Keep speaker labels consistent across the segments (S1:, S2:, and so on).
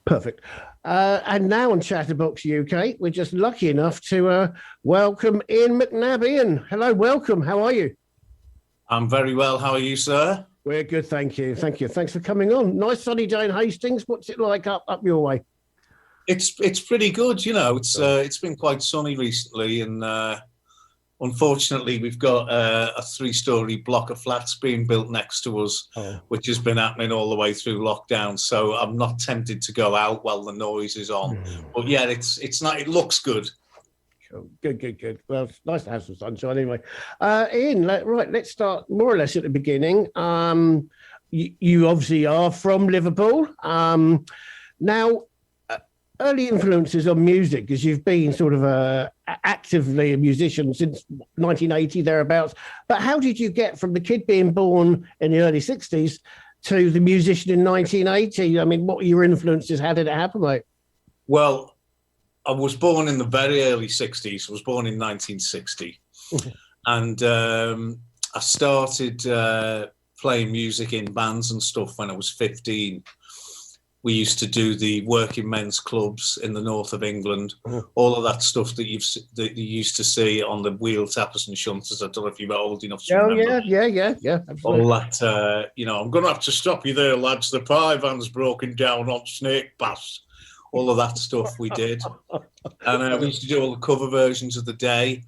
S1: Perfect. And now on Chatterbox UK, we're just lucky enough to welcome Ian McNabb. Ian, hello, welcome. How are you?
S2: I'm very well. How are you, sir?
S1: We're good, thank you. Thank you. Thanks for coming on. Nice sunny day in Hastings. What's it like up your way?
S2: It's pretty good, you know. It's been quite sunny recently, and unfortunately, we've got a 3-story block of flats being built next to us, which has been happening all the way through lockdown. So I'm not tempted to go out while the noise is on. But yeah, it's not. It looks good.
S1: Cool. Good. Well, it's nice to have some sunshine anyway. Ian, let's start more or less at the beginning. You obviously are from Liverpool. Now, early influences on music, because you've been sort of actively a musician since 1980, thereabouts. But how did you get from the kid being born in the early 60s to the musician in 1980? I mean, what were your influences? How did it happen, mate?
S2: Well, I was born in the very early 60s. I was born in 1960. And I started playing music in bands and stuff when I was 15. We used to do the working men's clubs in the north of England, all of that stuff that you used to see on the wheel tappers and shunters. I don't know if you were old enough to remember.
S1: Yeah, absolutely.
S2: All that, I'm going to have to stop you there, lads. The pie van's broken down on Snake Pass. All of that stuff we did. And we used to do all the cover versions of the day.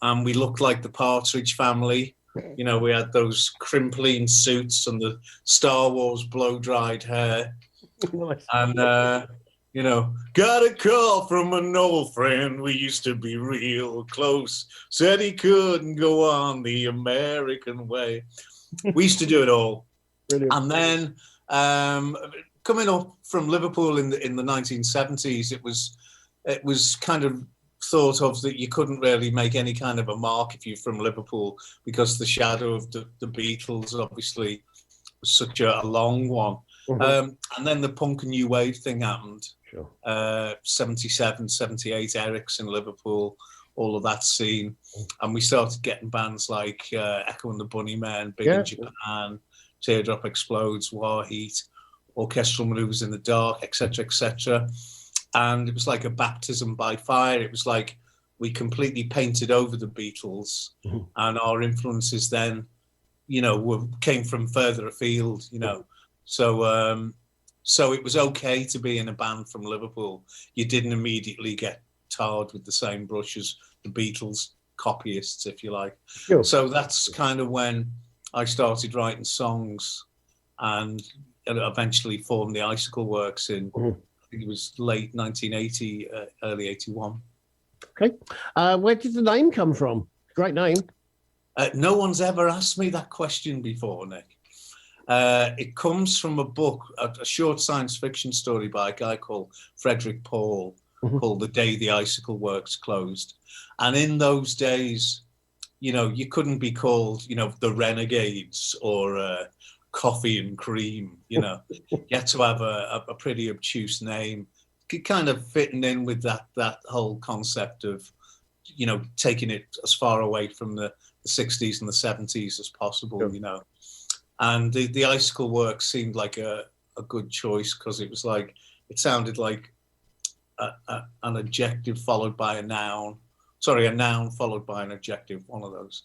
S2: And we looked like the Partridge Family. You know, we had those crimpling suits and the Star Wars blow-dried hair.
S1: Nice.
S2: And, got a call from an old friend. We used to be real close. Said he couldn't go on the American way. We used to do it all.
S1: Brilliant.
S2: And then coming up from Liverpool in the 1970s, it was kind of thought of that you couldn't really make any kind of a mark if you're from Liverpool, because the shadow of the Beatles obviously was such a long one. And then the punk and new wave thing happened.
S1: Sure.
S2: 77, 78, Eric's in Liverpool, all of that scene. And we started getting bands like Echo and the Bunnymen, Big in Japan, Teardrop Explodes, War Heat, Orchestral Maneuvers in the Dark, etc., etc. And it was like a baptism by fire. It was like we completely painted over the Beatles, and our influences then, came from further afield, So it was okay to be in a band from Liverpool. You didn't immediately get tarred with the same brush as the Beatles copyists, if you like.
S1: Sure.
S2: So that's kind of when I started writing songs and eventually formed the Icicle Works in, I think it was late 1980, early 81.
S1: Okay. Where did the name come from? Great name.
S2: No one's ever asked me that question before, Nick. It comes from a book, a short science fiction story by a guy called Frederick Paul, called The Day the Icicle Works Closed. And in those days, you couldn't be called, the Renegades or Coffee and Cream, You had to have a pretty obtuse name, kind of fitting in with that whole concept of, taking it as far away from the 60s and the 70s as possible, And the Icicle Works seemed like a good choice, because it sounded like an adjective followed by a noun. Sorry, a noun followed by an adjective, one of those.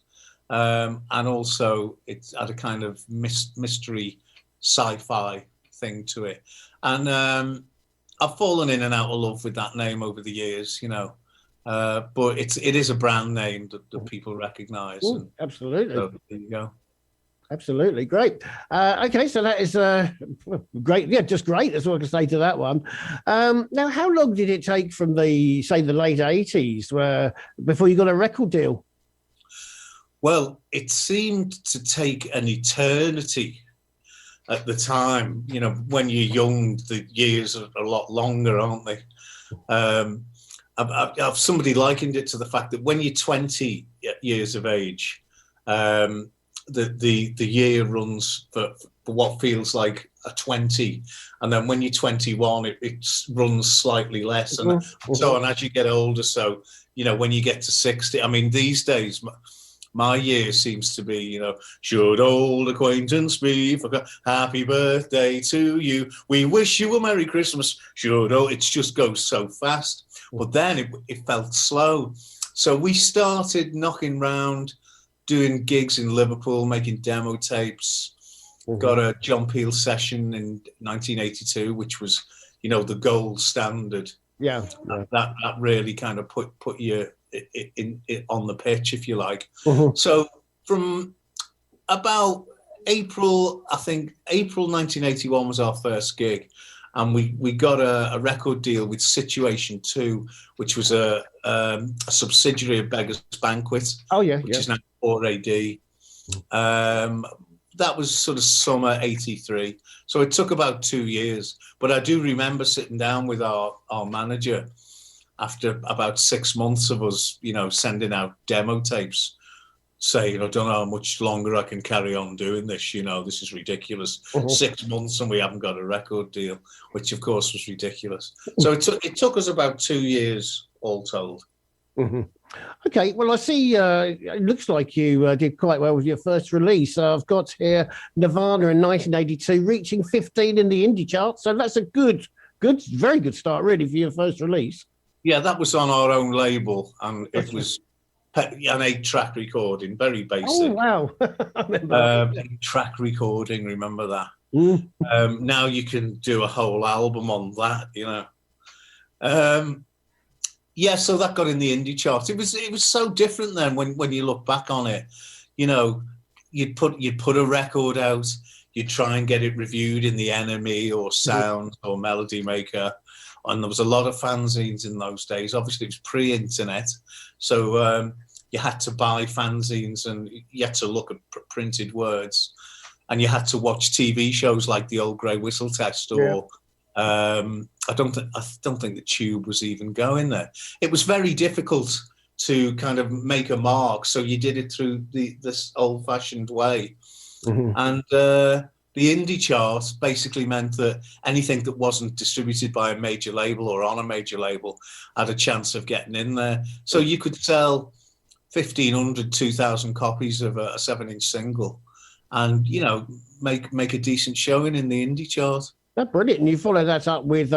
S2: And also it had a kind of mystery sci-fi thing to it. And I've fallen in and out of love with that name over the years, but it is a brand name that people recognize.
S1: Ooh, absolutely.
S2: So there you go.
S1: Absolutely. Great. Okay, so that is great. Yeah, just great. That's all I can say to that one. Now, how long did it take from the late 80s before you got a record deal?
S2: Well, it seemed to take an eternity at the time. When you're young, the years are a lot longer, aren't they? I've somebody likened it to the fact that when you're 20 years of age, the year runs for what feels like a 20, and then when you're 21 it runs slightly less, and so on as you get older. So when you get to 60, I mean, these days my year seems to be, you know, should old acquaintance be forgot? Happy birthday to you. We wish you a Merry Christmas. Should old, it just goes so fast. But then it felt slow. So we started knocking round, doing gigs in Liverpool, making demo tapes. Got a John Peel session in 1982, which was, you know, the gold standard.
S1: Yeah.
S2: That really kind of put you in on the pitch, if you like. So from about April 1981 was our first gig, and we got a record deal with Situation 2, which was a subsidiary of Beggars Banquet.
S1: Oh yeah,
S2: which is now 4AD. That was sort of summer 83. So it took about 2 years. But I do remember sitting down with our manager after about 6 months of us, you know, sending out demo tapes, saying, I don't know how much longer I can carry on doing this. You know, this is ridiculous. 6 months and we haven't got a record deal, which of course was ridiculous. So it took us about 2 years all told.
S1: Okay, well, I see it looks like you did quite well with your first release. I've got here Nirvana in 1982, reaching 15 in the indie chart. So that's a good, very good start, really, for your first release.
S2: Yeah, that was on our own label, and it was an 8-track recording, very basic.
S1: Oh, wow. I remember
S2: 8-track recording, remember that? Now you can do a whole album on that, you know. Yeah, so that got in the indie chart. It was so different then when you look back on it. You know, you'd put a record out, you'd try and get it reviewed in the Enemy or Sound or Melody Maker, and there was a lot of fanzines in those days. Obviously, it was pre-internet, so you had to buy fanzines and you had to look at printed words, and you had to watch TV shows like The Old Grey Whistle Test or. I don't think the Tube was even going there. It was very difficult to kind of make a mark, so you did it through this old-fashioned way. And the indie chart basically meant that anything that wasn't distributed by a major label or on a major label had a chance of getting in there. So you could sell 1,500, 2,000 copies of a 7-inch single, and you know make a decent showing in the indie chart.
S1: That's brilliant. And you follow that up with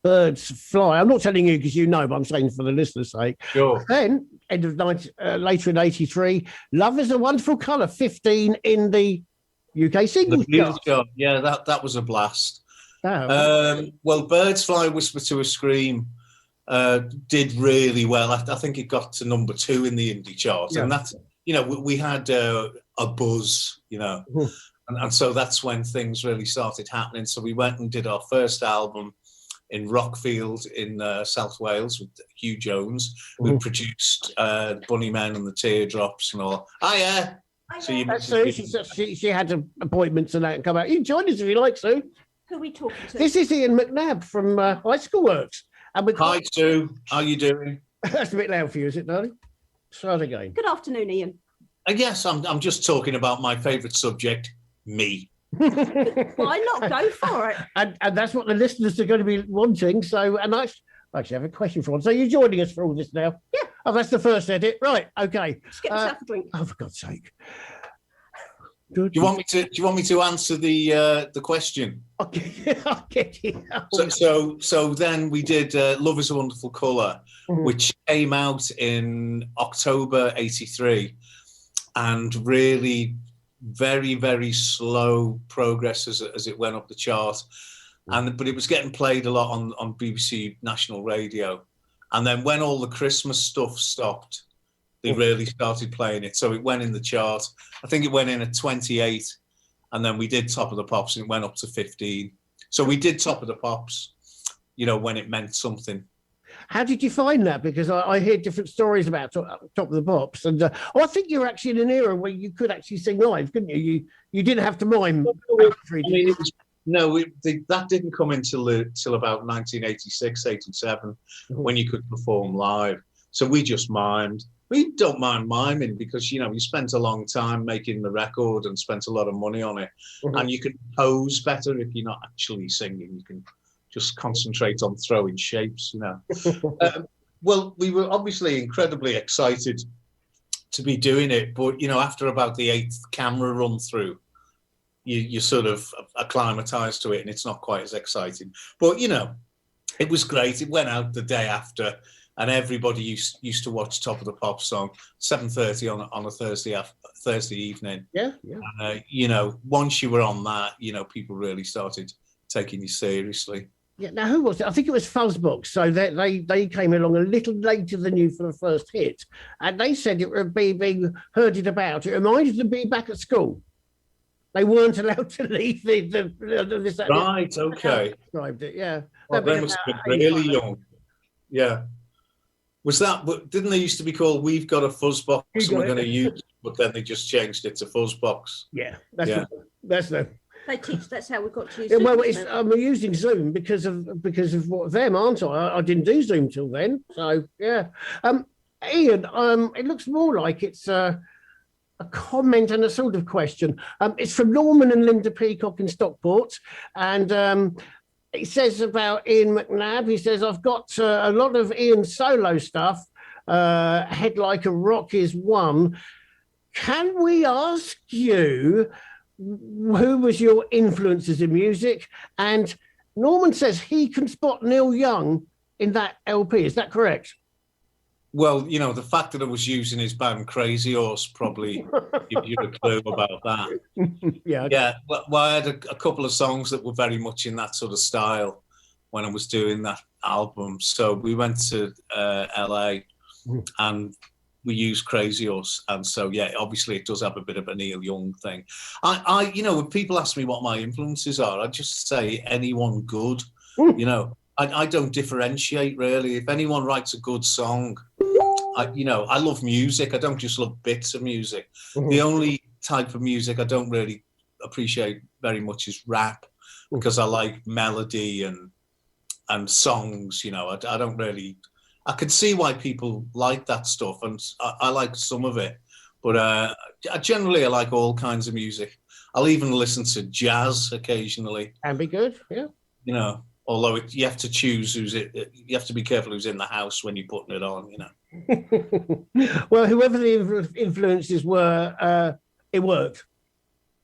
S1: Birds Fly. I'm not telling you because you know, but I'm saying for the listeners' sake.
S2: Sure.
S1: Then, later in 83, Love is a Wonderful Colour, 15 in the UK singles chart.
S2: Yeah, that was a blast.
S1: Oh.
S2: Well, Birds Fly, Whisper to a Scream did really well. I think it got to number 2 in the indie chart. Yeah. And that's, you know, we had a buzz, you know. And so that's when things really started happening. So we went and did our first album in Rockfield in South Wales with Hugh Jones, who produced Bunnymen and the Teardrops and all. Hiya! So
S1: she had appointments and that and come out. You can join us if you like, Sue.
S3: Who are we talking to?
S1: This is Ian McNabb from High School Works. And
S2: Hi, Sue. How you doing?
S1: That's a bit loud for you, is it, darling? Start again.
S3: Good afternoon, Ian.
S2: Yes, I'm just talking about my favourite subject, me.
S3: Why not go for it?
S1: And that's what the listeners are going to be wanting. So, and I actually have a question for one. So you're joining us for all this now?
S3: Yeah.
S1: Oh, that's the first edit, right? Okay.
S3: Just get yourself a drink.
S1: Oh, for God's sake!
S2: Do you want me to answer the question?
S1: Okay, I'll get it.
S2: So then we did Love Is a Wonderful Colour, which came out in October '83, and really very, very slow progress as it went up the chart, but it was getting played a lot on BBC National Radio, and then when all the Christmas stuff stopped, they really started playing it, so it went in the chart. I think it went in at 28, and then we did Top of the Pops and it went up to 15. So we did Top of the Pops, you know, when it meant something.
S1: How did you find that? Because I hear different stories about Top of the Pops, and I think you're actually in an era where you could actually sing live, couldn't you? You didn't have to mime.
S2: That didn't come until about 1986, 87, when you could perform live. So we just mimed. We don't mind miming because, you know, you spent a long time making the record and spent a lot of money on it, and you can pose better if you're not actually singing. You can just concentrate on throwing shapes, you know. Well, we were obviously incredibly excited to be doing it. But, after about the 8th camera run through, you sort of acclimatise to it, and it's not quite as exciting. But, it was great. It went out the day after, and everybody used to watch Top of the Pops on 7:30 on a Thursday evening.
S1: Yeah.
S2: Once you were on that, people really started taking you seriously.
S1: Yeah. Now, who was it? I think it was Fuzzbox. So they came along a little later than you for the first hit, and they said it would be being herded about. It reminded them of being back at school. They weren't allowed to leave this.
S2: Right. Okay.
S1: Described it. Yeah.
S2: Well, they must have been really young. Yeah. Was that? Didn't they used to be called "We've Got a Fuzzbox and we're going to use it," but then they just changed it to Fuzzbox?
S1: Yeah. That's the.
S3: They teach. That's how we got to use.
S1: Yeah,
S3: Zoom,
S1: well,
S3: isn't it?
S1: I'm using Zoom because of what them, aren't I? I didn't do Zoom till then, so yeah. Ian, it looks more like it's a comment and a sort of question. It's from Norman and Linda Peacock in Stockport, and it says about Ian McNabb. He says, "I've got a lot of Ian's solo stuff. Head Like a Rock is one. Can we ask you who was your influences in music?" And Norman says he can spot Neil Young in that LP. Is that correct?
S2: Well, the fact that I was using his band Crazy Horse probably gives you a clue about that.
S1: Yeah.
S2: Yeah. Well, I had a couple of songs that were very much in that sort of style when I was doing that album. So we went to LA and we used Crazy Horse. And so, yeah, obviously it does have a bit of a Neil Young thing. I when people ask me what my influences are, I just say anyone good, I don't differentiate really. If anyone writes a good song, I love music. I don't just love bits of music. The only type of music I don't really appreciate very much is rap, because I like melody and songs. I don't really. I can see why people like that stuff, and I like some of it. But I like all kinds of music. I'll even listen to jazz occasionally.
S1: Can be good, yeah.
S2: Although you have to choose you have to be careful who's in the house when you're putting it on,
S1: Well, whoever the influences were, it worked,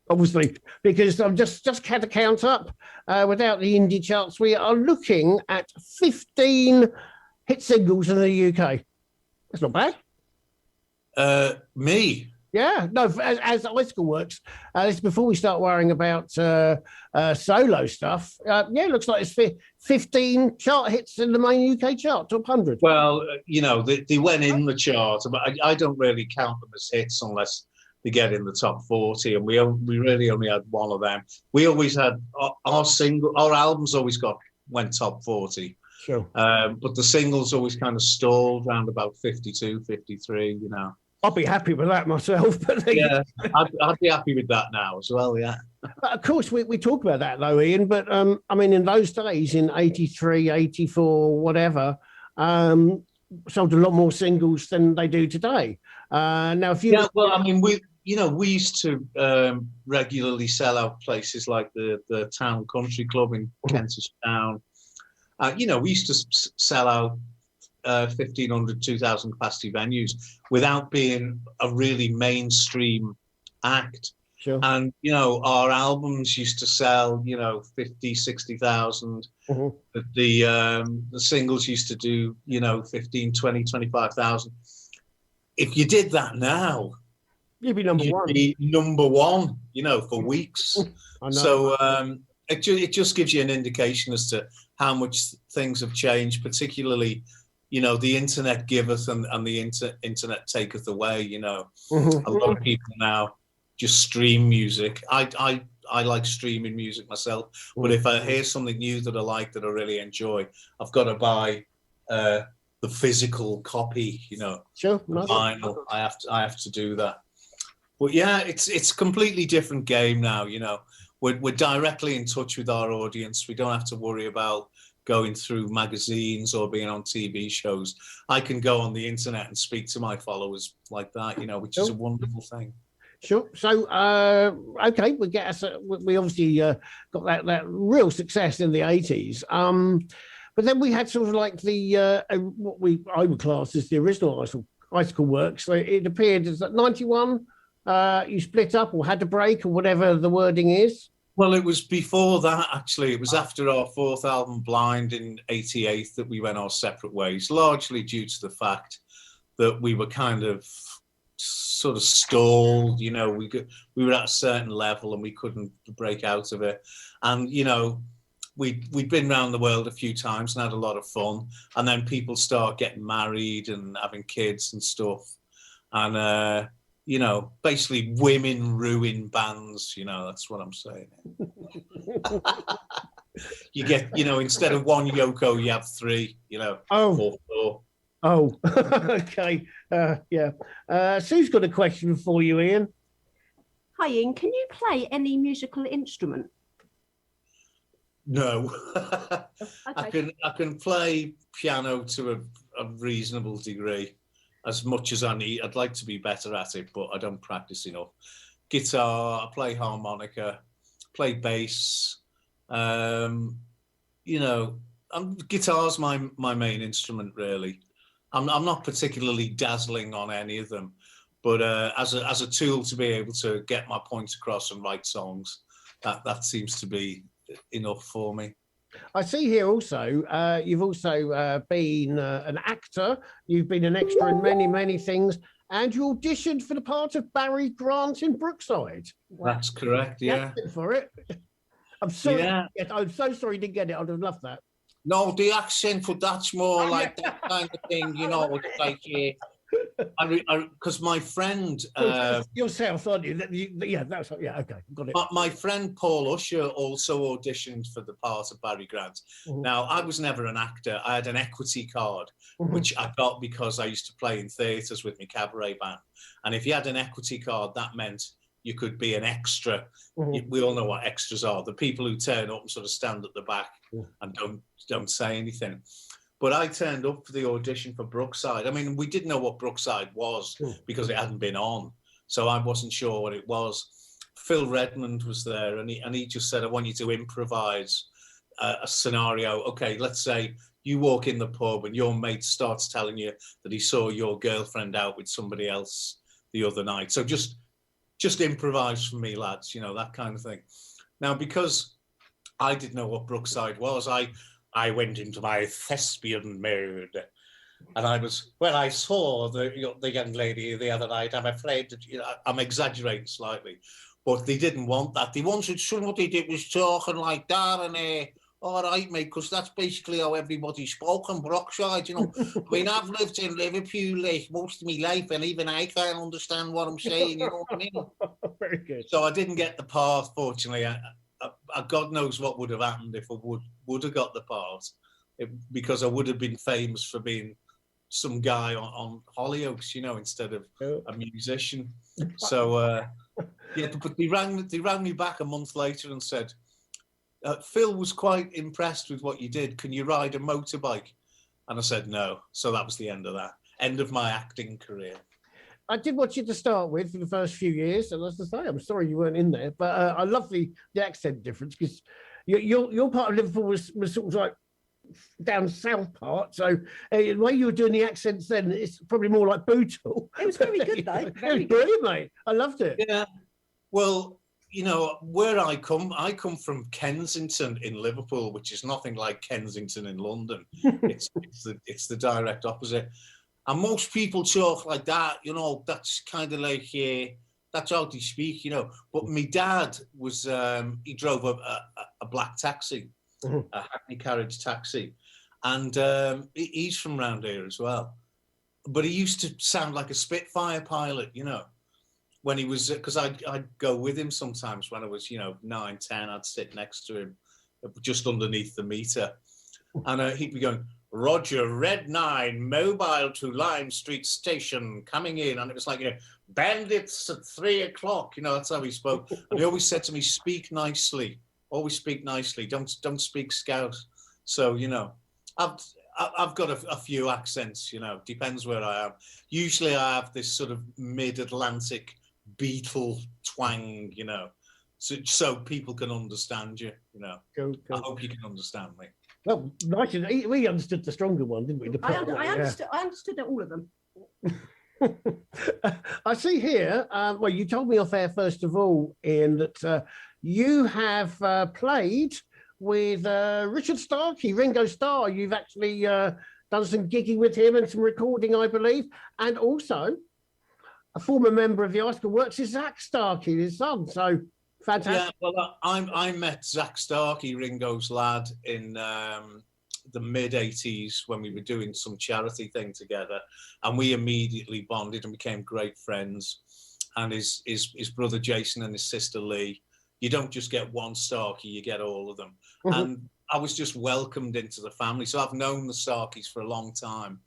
S1: obviously, because I'm just had to count up. Without the indie charts, we are looking at 15 hit singles in the UK. That's not bad.
S2: Me?
S1: Yeah, no, as Icicle works, it's before we start worrying about solo stuff. It looks like it's 15 chart hits in the main UK chart, top 100.
S2: Well, they went in the chart, but I don't really count them as hits unless they get in the top 40, and we really only had one of them. We always had our albums always went top 40.
S1: Sure.
S2: But the singles always kind of stalled around about 52, 53,
S1: I'll be happy with that myself. But
S2: yeah, I'd be happy with that now as well, yeah.
S1: But of course, we talk about that though, Ian, but in those days, in 83, 84, whatever, sold a lot more singles than they do today. Now, if you...
S2: Yeah, well, we used to regularly sell out places like the Town Country Club in Kentish Town. We used to sell out 1,500, 2,000 capacity venues without being a really mainstream act.
S1: Sure.
S2: And, our albums used to sell, 50, 60,000. The singles used to do, 15, 20, 25,000. If you did that now,
S1: you'd be number
S2: one, for weeks.
S1: I know.
S2: So it just gives you an indication as to how much things have changed, particularly, the internet giveth and the internet taketh away. A lot of people now just stream music. I like streaming music myself, but if I hear something new that I like, that I really enjoy, I've got to buy the physical copy.
S1: Sure.
S2: Vinyl. I have to do that. But yeah, it's a completely different game now. We're directly in touch with our audience. We don't have to worry about going through magazines or being on TV shows. I can go on the internet and speak to my followers like that, which is a wonderful thing.
S1: Sure. So, okay, we obviously got that real success in the 80s. But then we had sort of like the I would class as the original Icicle Works. So it appeared as that 91. You split up or had a break or whatever the wording is.
S2: Well, it was before that, actually. It was after our fourth album, Blind, in '88, that we went our separate ways, largely due to the fact that we were kind of sort of stalled. You know, we were at a certain level and we couldn't break out of it. And, you know, we'd been around the world a few times and had a lot of fun. And then people start getting married and having kids and stuff. And, you know, basically women ruin bands, you know, that's what I'm saying. You get, you know, instead of one Yoko, you have three, you know, or four.
S1: Oh, okay. Yeah. Sue's got a question for you, Ian.
S3: Hi, Ian. Can you play any musical instrument?
S2: No.
S3: Okay.
S2: I can play piano to a reasonable degree. As much as I need. I'd like to be better at it, but I don't practice enough. Guitar, I play harmonica, play bass. You know, guitar's my main instrument, really. I'm not particularly dazzling on any of them, but as a tool to be able to get my point across and write songs, that seems to be enough for me.
S1: I see here also, you've also been an actor, you've been an extra in many, many things, and you auditioned for the part of Barry Grant in Brookside.
S2: Wow. That's correct, yeah.
S1: For it. I'm sorry.
S2: Yeah.
S1: I'm so sorry you didn't get it. I'd have loved that.
S2: No, the accent, but that's more like that kind of thing, you know, it's like, because my friend...
S1: yourself, aren't you? Yeah, that's yeah, okay, got it.
S2: My friend Paul Usher also auditioned for the part of Barry Grant. Mm-hmm. Now, I was never an actor. I had an equity card, mm-hmm. which I got because I used to play in theatres with my cabaret band. And if you had an equity card, that meant you could be an extra. Mm-hmm. We all know what extras are. The people who turn up and sort of stand at the back and don't say anything. But I turned up for the audition for Brookside. I mean, we didn't know what Brookside was because it hadn't been on. So I wasn't sure what it was. Phil Redmond was there and he just said, I want you to improvise a scenario. Okay, let's say you walk in the pub and your mate starts telling you that he saw your girlfriend out with somebody else the other night. So just improvise for me, lads, you know, that kind of thing. Now, because I didn't know what Brookside was, I went into my thespian mode, and I saw the young lady the other night. I'm afraid that, you know, I'm exaggerating slightly, but they didn't want that. They wanted somebody that was talking like that, and all right, mate, because that's basically how everybody spoke in Brookside, you know. I mean, I've lived in Liverpool like most of my life, and even I can't understand what I'm saying, you know what I mean?
S1: Very good.
S2: So I didn't get the part, fortunately. God knows what would have happened if I would have got the part, because I would have been famous for being some guy on Hollyoaks, you know, instead of a musician. So yeah, but they rang me back a month later and said, Phil was quite impressed with what you did. Can you ride a motorbike? And I said no. So that was the end of that. End of my acting career.
S1: I did watch it to start with for the first few years, and as I say, I'm sorry you weren't in there, but I love the accent difference because your part of Liverpool was sort of like down south part, so the way you were doing the accents then, it's probably more like Bootle.
S3: It was very good though.
S1: Very brilliant, mate. I loved it.
S2: Yeah. Well, you know, where I come from Kensington in Liverpool, which is nothing like Kensington in London. It's the direct opposite. And most people talk like that, you know, that's kind of like, that's how they speak, you know. But my dad was, he drove a black taxi, a Hackney carriage taxi. And he's from around here as well. But he used to sound like a Spitfire pilot, you know, when he was, because I'd go with him sometimes when I was, you know, 9, 10, I'd sit next to him just underneath the meter. And he'd be going, Roger, Red 9, mobile to Lime Street Station, coming in. And it was like, you know, bandits at 3 o'clock. You know, that's how he spoke. And he always said to me, speak nicely. Always speak nicely. Don't speak scout. So, you know, I've got a few accents, you know, depends where I am. Usually I have this sort of mid-Atlantic Beatle twang, you know, so people can understand you, you know. Go. I hope you can understand me.
S1: Well, nice. We understood the stronger one, didn't we?
S3: I understood all of them.
S1: I see here. Well, you told me off air first of all, Ian, that you have played with Richard Starkey, Ringo Starr. You've actually done some gigging with him and some recording, I believe, and also a former member of the Icicle Works is Zach Starkey, his son. So fantastic.
S2: Yeah, well, I met Zach Starkey, Ringo's lad, in the mid-'80s when we were doing some charity thing together, and we immediately bonded and became great friends. And his brother Jason and his sister Lee, you don't just get one Starkey, you get all of them.
S1: Mm-hmm.
S2: And I was just welcomed into the family. So I've known the Starkeys for a long time.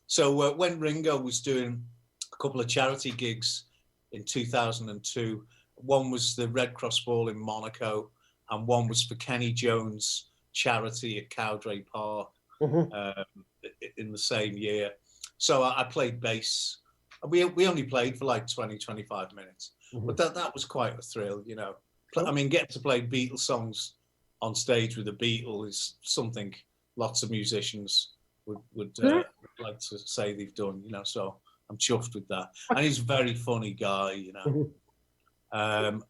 S2: So when Ringo was doing a couple of charity gigs in 2002, one was the Red Cross Ball in Monaco, and one was for Kenny Jones charity at Cowdray Park in the same year. So I played bass. We only played for like 20, 25 minutes, but that was quite a thrill, you know. I mean, getting to play Beatles songs on stage with the Beatles is something lots of musicians would like to say they've done, you know, so I'm chuffed with that. And he's a very funny guy, you know,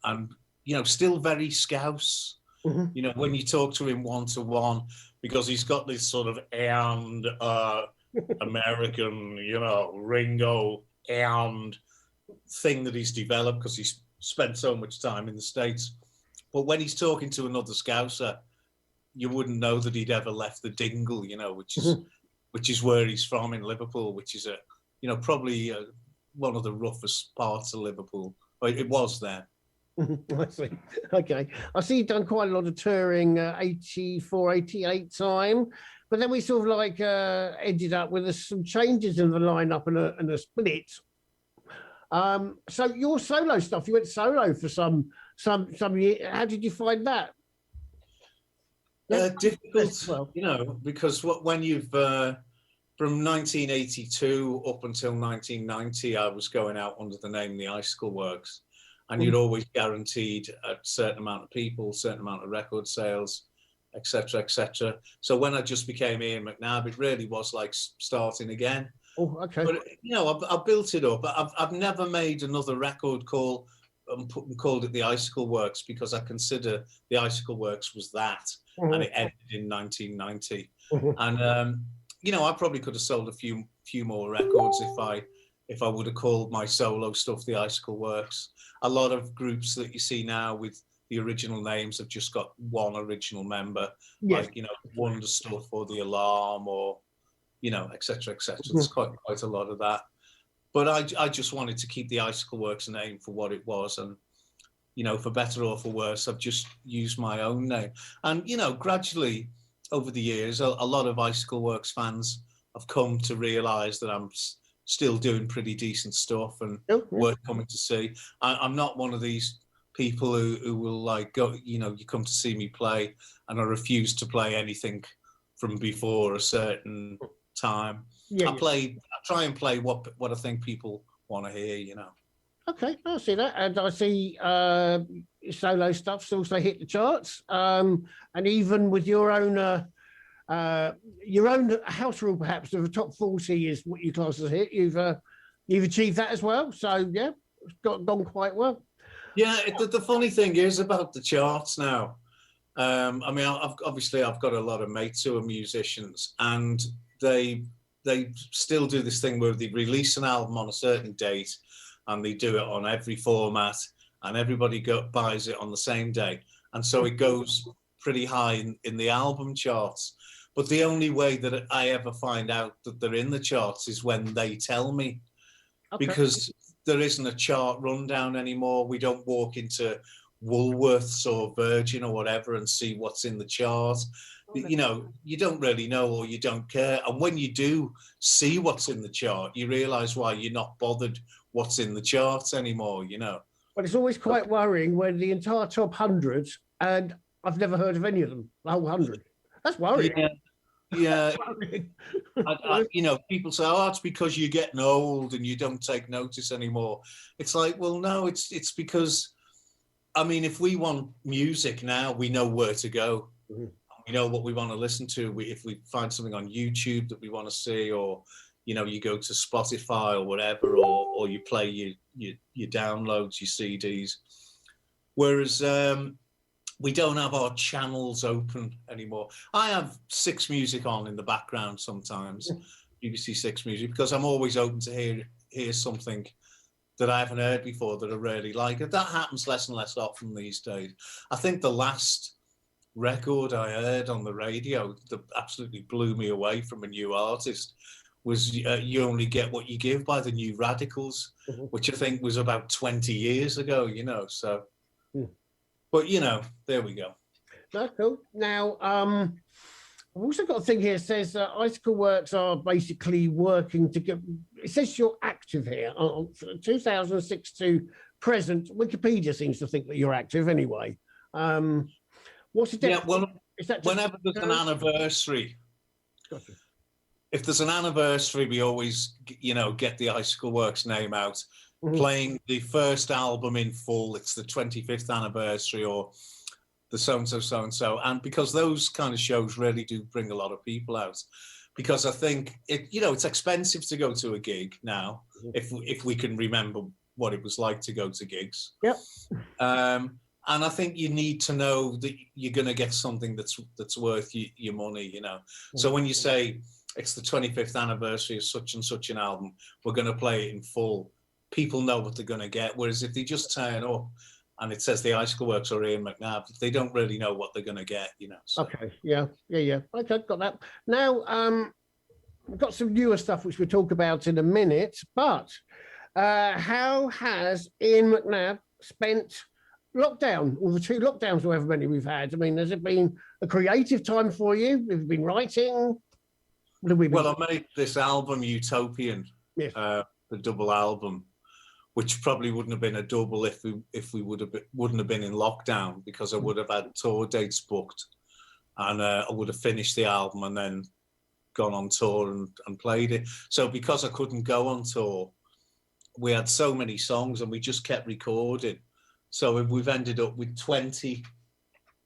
S2: and, you know, still very Scouse. You know, when you talk to him one-to-one, because he's got this sort of and American, you know, Ringo and thing that he's developed because he's spent so much time in the States. But when he's talking to another Scouser, you wouldn't know that he'd ever left the Dingle, you know, which is where he's from in Liverpool, which is probably one of the roughest parts of Liverpool. It was there.
S1: I see. Okay. I see you've done quite a lot of touring, 84, 88 time, but then we sort of like ended up with some changes in the lineup and a split. So your solo stuff, you went solo for some year. How did you find that?
S2: Difficult,
S1: well,
S2: you know, because when you've from 1982 up until 1990, I was going out under the name The Icicle Works. And you're always guaranteed a certain amount of people, certain amount of record sales, etc., etc. So when I just became Ian McNabb, it really was like starting again.
S1: Oh, okay.
S2: But you know, I built it up. I've never made another record called it The Icicle Works because I consider The Icicle Works was that, and it ended in 1990. And you know, I probably could have sold a few more records if I would have called my solo stuff The Icicle Works. A lot of groups that you see now with the original names have just got one original member, like, you know, Wonder Stuff or The Alarm or, you know, etc., etc. There's quite a lot of that. But I just wanted to keep the Icicle Works name for what it was. And, you know, for better or for worse, I've just used my own name. And, you know, gradually over the years, a lot of Icicle Works fans have come to realize that I'm still doing pretty decent stuff and worth coming to see. I'm not one of these people who will like go, you know, you come to see me play and I refuse to play anything from before a certain time. I try and play what I think people want to hear, you know.
S1: Okay, I see that. And I see solo stuff's also hit the charts. And even with your own house rule, perhaps, of a top 40 is what you class as a hit. You've achieved that as well. So yeah, it's gone quite well.
S2: Yeah, the funny thing is about the charts now. I mean, I've got a lot of mates who are musicians, and they still do this thing where they release an album on a certain date, and they do it on every format, and everybody buys it on the same day, and so it goes pretty high in the album charts. But the only way that I ever find out that they're in the charts is when they tell me, because there isn't a chart rundown anymore. We don't walk into Woolworths or Virgin or whatever and see what's in the chart. You know, you don't really know, or you don't care. And when you do see what's in the chart, you realize why you're not bothered what's in the charts anymore, you know.
S1: But it's always quite worrying when the entire top 100, and I've never heard of any of them, the whole 100. That's worrying.
S2: Yeah. You know, people say, oh, it's because you're getting old and you don't take notice anymore. It's like, well, no, it's because, I mean, if we want music now, we know where to go. We know what we want to listen to. If we find something on YouTube that we want to see, or, you know, you go to Spotify or whatever, or you play your downloads, your CDs. Whereas we don't have our channels open anymore. I have 6 Music on in the background sometimes, BBC 6 Music, because I'm always open to hear something that I haven't heard before that I really like. That happens less and less often these days. I think the last record I heard on the radio that absolutely blew me away from a new artist was You Only Get What You Give by the New Radicals, which I think was about 20 years ago, you know, so. But, you know, there we go.
S1: That's cool. Now, I've also got a thing here that says Icicle Works are basically working to get, it says you're active here, 2006 to present. Wikipedia seems to think that you're active anyway. What's the difference?
S2: Yeah, well,
S1: is that
S2: whenever there's an anniversary,
S1: Gotcha.
S2: If there's an anniversary, we always, you know, get the Icicle Works name out. Playing the first album in full, it's the 25th anniversary or the so-and-so, so-and-so. And because those kind of shows really do bring a lot of people out. Because I think, you know, it's expensive to go to a gig now, if we can remember what it was like to go to gigs.
S1: Yep.
S2: And I think you need to know that you're going to get something that's worth your money, you know. So when you say it's the 25th anniversary of such and such an album, we're going to play it in full, people know what they're going to get. Whereas if they just turn up and it says the Icicle Works or Ian McNabb, they don't really know what they're going to get, you know. So.
S1: Okay, yeah. Okay, got that. Now, we've got some newer stuff which we'll talk about in a minute, but how has Ian McNabb spent lockdown, or the 2 lockdowns, however many we've had? I mean, has it been a creative time for you? Have you been writing?
S2: Well, I made this album, Utopian,
S1: yes.
S2: The double album, which probably wouldn't have been a double if we wouldn't have been in lockdown, because I would have had tour dates booked, and I would have finished the album and then gone on tour and played it. So because I couldn't go on tour, we had so many songs and we just kept recording. So we've ended up with 20.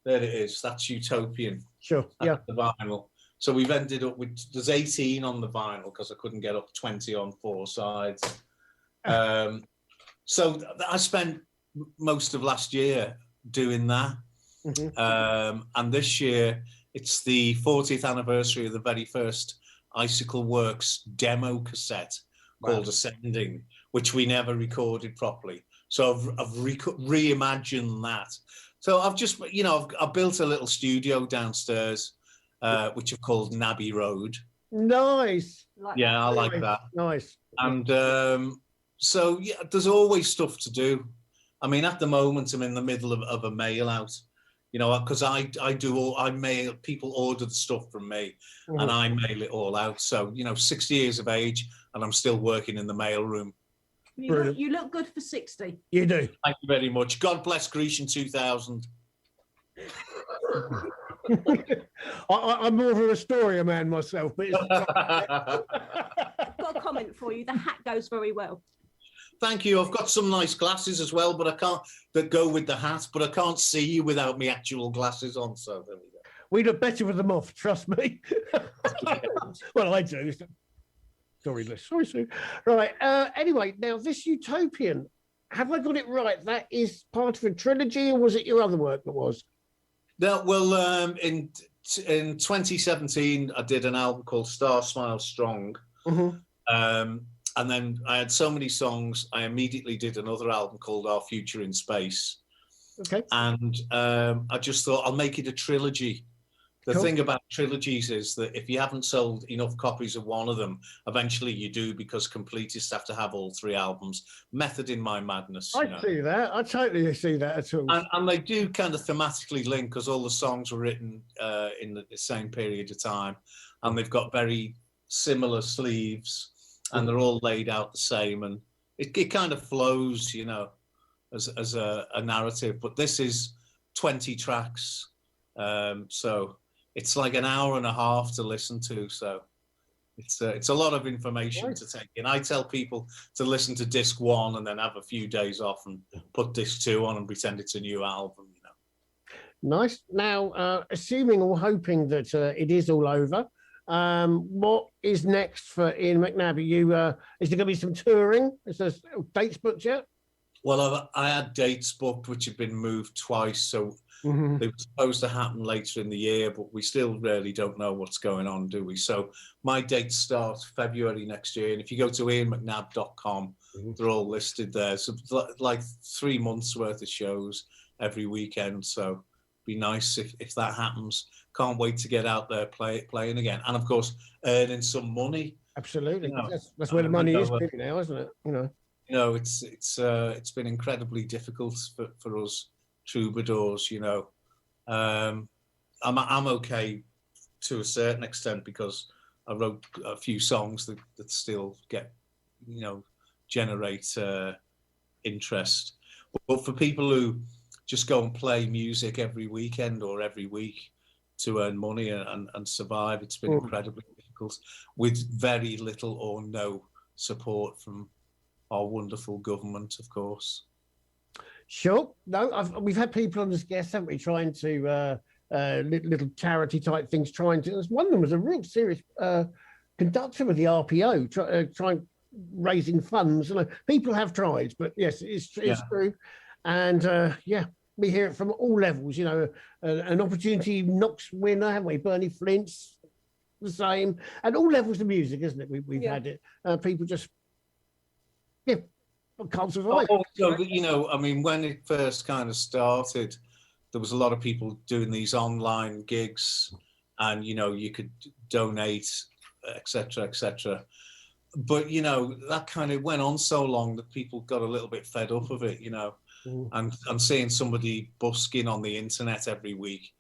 S2: There it is. That's Utopian.
S1: Sure.
S2: That's the vinyl. So we've ended up with, there's 18 on the vinyl because I couldn't get up 20 on 4 sides. So I spent most of last year doing that. And this year, it's the 40th anniversary of the very first Icicle Works demo cassette called Ascending, which we never recorded properly. So I've reimagined that. So I've just, you know, I've built a little studio downstairs, which I've called Nabby Road.
S1: Nice.
S2: Yeah, I like that.
S1: Nice.
S2: And so, yeah, there's always stuff to do. I mean, at the moment, I'm in the middle of a mail out, you know, because I mail, people order the stuff from me and I mail it all out. So, you know, 60 years of age and I'm still working in the mail room.
S3: You look good for 60.
S1: You do.
S2: Thank you very much. God bless Grecian 2000.
S1: I'm more of a Astoria man myself, but
S3: I've got a comment for you. The hat goes very well.
S2: Thank you. I've got some nice glasses as well, but I can't, that go with the hat, but I can't see you without me actual glasses on. So there we go.
S1: We look better with them off, trust me. Well, I do. Sorry, Liz. Sorry, Sue. Right. Anyway, now this Utopian, have I got it right? That is part of a trilogy, or was it your other work that was?
S2: No, well, in 2017, I did an album called Star Smile Strong. And then I had so many songs, I immediately did another album called Our Future in Space.
S1: Okay.
S2: And I just thought I'll make it a trilogy. The thing about trilogies is that if you haven't sold enough copies of one of them, eventually you do, because completists have to have all 3 albums. Method in my madness.
S1: I see that. I totally see that at all.
S2: And they do kind of thematically link, because all the songs were written in the same period of time. And they've got very similar sleeves. And they're all laid out the same, and it kind of flows, you know, as a narrative. But this is 20 tracks, so it's like an hour and a half to listen to. So it's a lot of information to take in. I tell people to listen to disc 1 and then have a few days off and put disc 2 on and pretend it's a new album, you know.
S1: Nice. Now, assuming or hoping that it is all over, What is next for Ian McNabb? Are you, is there going to be some touring? Is there dates booked yet?
S2: Well, I had dates booked which have been moved twice, so they were supposed to happen later in the year, but we still really don't know what's going on, do we? So my dates start February next year, and if you go to ianmcnabb.com, they're all listed there. So like 3 months worth of shows every weekend. So be nice if that happens. Can't wait to get out there playing again, and of course earning some money.
S1: Absolutely, that's where the money is now, isn't it?
S2: It's been incredibly difficult for us troubadours. I'm okay to a certain extent because I wrote a few songs that still get generate interest. But for people who just go and play music every weekend or every week to earn money and survive, it's been incredibly difficult with very little or no support from our wonderful government, of course.
S1: Sure. No, we've had people on as guests, haven't we, trying to little charity type things. One of them was a real serious conductor of the RPO, trying raising funds. People have tried, but yes, it's true. And we hear it from all levels. An opportunity knocks winner, haven't we? Bernie Flint's the same, and all levels of music, isn't it? We've had it. People just can't survive.
S2: Also, when it first kind of started, there was a lot of people doing these online gigs, and you could donate, etc., etc. But that kind of went on so long that people got a little bit fed up of it, and seeing somebody busking on the internet every week,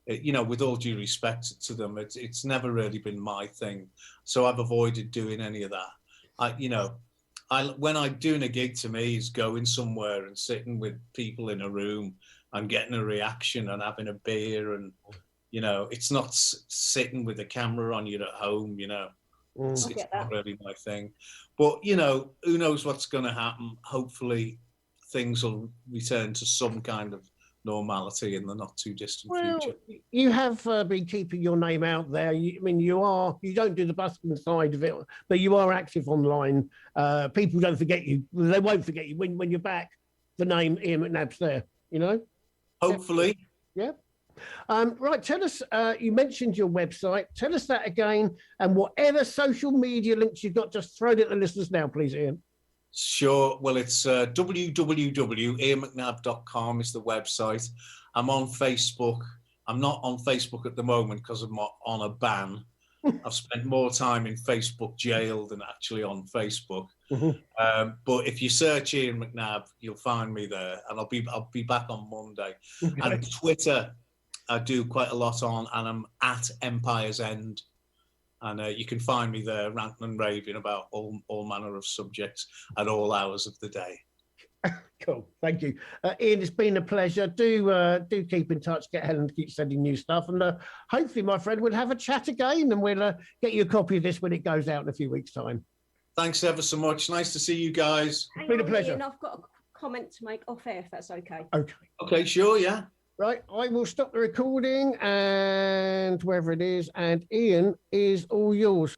S2: with all due respect to them, it's never really been my thing. So I've avoided doing any of that. When I'm doing a gig, to me is going somewhere and sitting with people in a room and getting a reaction and having a beer, and it's not sitting with a camera on you at home. It's not really my thing. But who knows what's going to happen? Hopefully, things will return to some kind of normality in the not too distant future.
S1: You have been keeping your name out there. You don't do the busking side of it, but you are active online. People don't forget you. They won't forget you when you're back. The name Ian McNabb's there.
S2: Hopefully.
S1: Yeah. Right. Tell us. You mentioned your website. Tell us that again, and whatever social media links you've got, just throw it at the listeners now, please, Ian.
S2: Sure. Well, it's www.ianmcnabb.com is the website. I'm on Facebook. I'm not on Facebook at the moment because I'm on a ban. I've spent more time in Facebook jail than actually on Facebook. But if you search Ian McNabb, you'll find me there, and I'll be back on Monday. Okay. And Twitter, I do quite a lot on, and I'm at Empire's End. And you can find me there ranting and raving about all manner of subjects at all hours of the day.
S1: Cool, thank you, Ian. It's been a pleasure. Do keep in touch. Get Helen to keep sending new stuff, and hopefully, my friend, we'll have a chat again, and we'll get you a copy of this when it goes out in a few weeks' time.
S2: Thanks ever so much. Nice to see you guys.
S1: It's been a pleasure.
S3: Ian, I've got a comment to make off air, if that's okay.
S2: Okay, sure, yeah.
S1: Right, I will stop the recording and wherever it is, and Ian is all yours.